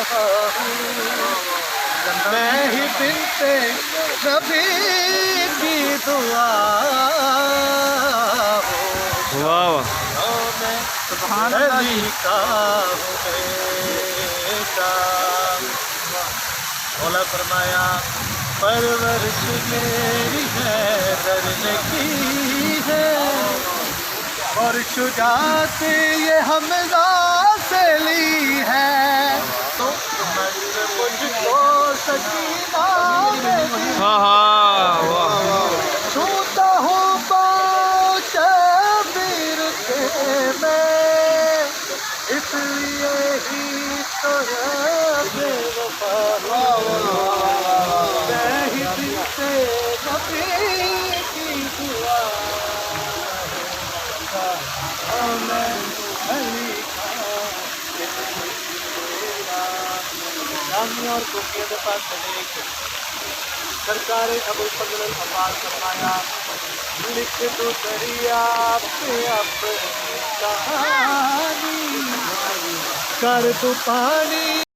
रहा हूँ, मैं ही बिनते नबी की दुआ हूँ। واہ मैं सुभान अली का हूँ बेटा। मौला फरमाया परवरिश मेरी है डरने की है, और शुजात ये हमजा से ली है, तो मुझको सकीना में ہاں ہاں واہ छूता हूँ पाँव शबीर के मैं, इसलिए ही तो है बेवफा मैं ही जिससे नबी की दुआ मैं अली नामी और कुफियत पास चले सरकार अबुल फजल अब्बास फरमाया लिख दो दरिया पे अपनी कहानी, कर दो पानी